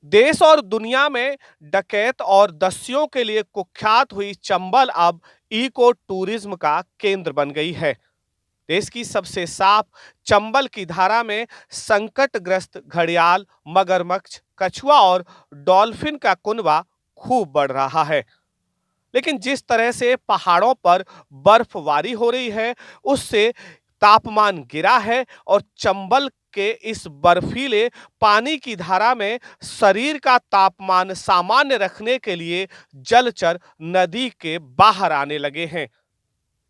देश और दुनिया में डकैत और दस्युओं के लिए कुख्यात हुई चंबल अब इको टूरिज्म का केंद्र बन गई है। देश की सबसे साफ चंबल की धारा में संकटग्रस्त घड़ियाल, मगरमच्छ, कछुआ और डॉल्फिन का कुनबा खूब बढ़ रहा है। लेकिन जिस तरह से पहाड़ों पर बर्फबारी हो रही है, उससे तापमान गिरा है और चंबल के इस बर्फीले पानी की धारा में शरीर का तापमान सामान्य रखने के लिए जलचर नदी के बाहर आने लगे हैं।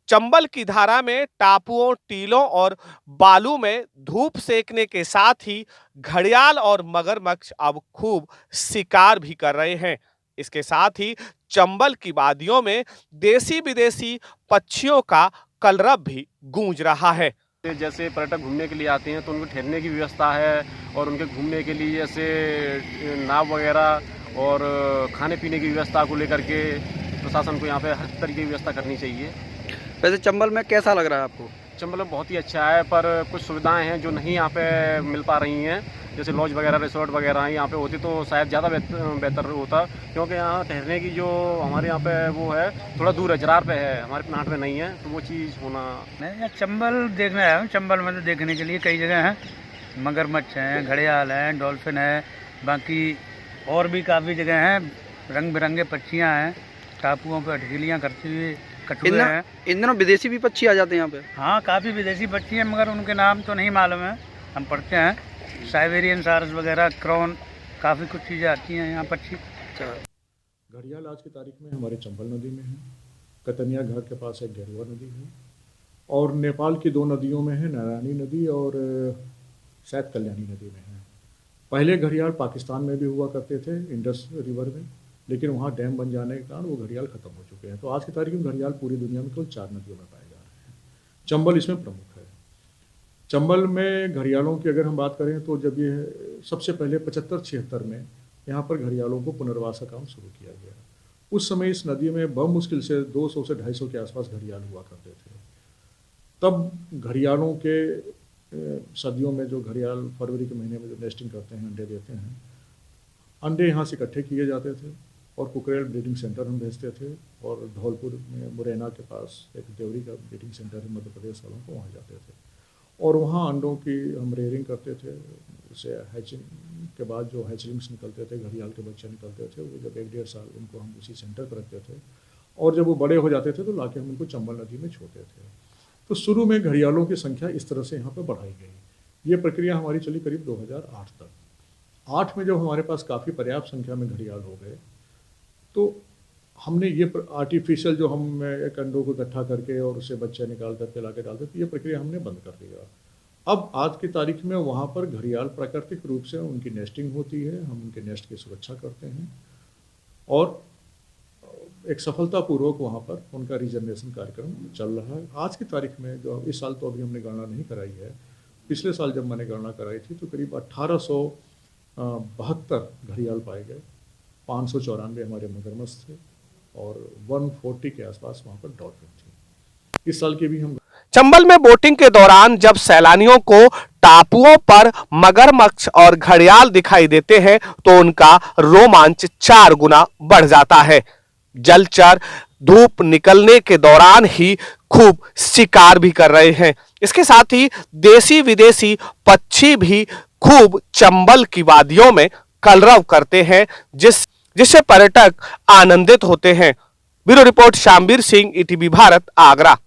चंबल की धारा में टापुओं, टीलों और बालू में धूप सेकने के साथ ही घड़ियाल और मगरमच्छ अब खूब शिकार भी कर रहे हैं। इसके साथ ही चंबल की वादियों में देसी विदेशी पक्षियों का कलरव भी गूंज रहा है। जैसे पर्यटक घूमने के लिए आते हैं तो उनको ठहरने की व्यवस्था है और उनके घूमने के लिए जैसे नाव वगैरह और खाने पीने की व्यवस्था को लेकर के प्रशासन को यहाँ पे हर तरीके की व्यवस्था करनी चाहिए। वैसे चंबल में कैसा लग रहा है आपको? चंबल में बहुत ही अच्छा है, पर कुछ सुविधाएं हैं जो नहीं यहाँ पे मिल पा रही हैं, जैसे लॉज वगैरह, रिसोर्ट वगैरह यहाँ पे होती तो शायद ज़्यादा बेहतर होता, क्योंकि यहाँ ठहरने की जो हमारे यहाँ पे वो है थोड़ा दूर है, जरार पे है, हमारे पनाट में नहीं है, तो वो चीज़ होना। मैं यहाँ चंबल देखने आया हूँ। चंबल में तो देखने के लिए कई जगह हैं, मगरमच्छ हैं, घड़ियाल हैं, डॉल्फिन है, बाकी और भी काफ़ी जगह हैं, रंग बिरंगे पक्षियाँ हैं, टापुओं पर अटकिलियाँ करती हुई कछुए हैं। इन दिनों विदेशी भी पक्षी आ जाते हैं यहाँ पे? हाँ, काफ़ी विदेशी पक्षी हैं, मगर उनके नाम तो नहीं मालूम है, हम पढ़ते हैं। साइबेरियन सारस वगैरह, क्रॉन, काफ़ी कुछ चीज़ें आती हैं यहाँ पक्षी। घड़ियाल आज की तारीख में हमारे चंबल नदी में है, कतनिया घाट के पास एक गेरुआ नदी है, और नेपाल की दो नदियों में है, नारायणी नदी और शायद कल्याणी नदी में है। पहले घड़ियाल पाकिस्तान में भी हुआ करते थे, इंडस रिवर में, लेकिन वहाँ डैम बन जाने के कारण वो घड़ियाल खत्म हो चुके हैं। तो आज की तारीख में घड़ियाल पूरी दुनिया में केवल 4 नदियों में पाए जा रहे हैं। चंबल इसमें प्रमुख है। चंबल में घड़ियालों की अगर हम बात करें तो जब ये सबसे पहले 75-76 में यहाँ पर घड़ियालों को पुनर्वास का काम शुरू किया गया। उस समय इस नदी में बमुश्किल से 200 से 250 के आसपास घड़ियाल हुआ करते थे। तब घड़ियालों के सर्दियों में जो घड़ियाल फरवरी के महीने में जो नेस्टिंग करते हैं, अंडे देते हैं, अंडे यहाँ से इकट्ठे किए जाते थे और कुकरेल ब्रीडिंग सेंटर हम भेजते थे, और धौलपुर में मुरैना के पास एक देवरी का ब्रीडिंग सेंटर है मध्य प्रदेश वालों को, वहाँ जाते थे और वहाँ अंडों की हम रेयरिंग करते थे। उसे हैचिंग के बाद जो हैचलिंग्स निकलते थे, घड़ियाल के बच्चे निकलते थे, वो जब 1-1.5 साल उनको हम उसी सेंटर पर रखते थे, और जब वो बड़े हो जाते थे तो लाके हम उनको चंबल नदी में छोड़ते थे। तो शुरू में घड़ियालों की संख्या इस तरह से यहाँ पर बढ़ाई गई। ये प्रक्रिया हमारी चली करीब 2008 तक। 8 में जब हमारे पास काफ़ी पर्याप्त संख्या में घड़ियाल हो गए तो हमने ये आर्टिफिशियल जो हम एक अंडों को इकट्ठा करके और उससे बच्चे निकाल करके ला के डालते थे, ये प्रक्रिया हमने बंद कर दिया। अब आज की तारीख में वहाँ पर घड़ियाल प्राकृतिक रूप से उनकी नेस्टिंग होती है, हम उनके नेस्ट की सुरक्षा करते हैं और एक सफलतापूर्वक वहाँ पर उनका रीजनरेशन कार्यक्रम चल रहा है। आज की तारीख में जो इस साल तो अभी हमने गणना नहीं कराई है, पिछले साल जब मैंने गणना कराई थी तो करीब 1872 घड़ियाल पाए गए, 594 हमारे मगरमच्छ थे और 140 के आसपास वहाँ पर डॉल्फिन थी। इस साल के भी हम चंबल में बोटिंग के दौरान जब सैलानियों को टापुओं पर मगरमच्छ और घड़ियाल दिखाई देते हैं तो उनका रोमांच 4 गुना बढ़ जाता है। जलचर धूप निकलने के दौरान ही खूब शिकार भी कर रहे हैं। इसके साथ ही देसी विदेशी पक्षी भी खूब चंबल की वादियों में कलरव करते हैं, जिससे पर्यटक आनंदित होते हैं। Bureau report, Shamveer Singh, ETV Bharat, Agra.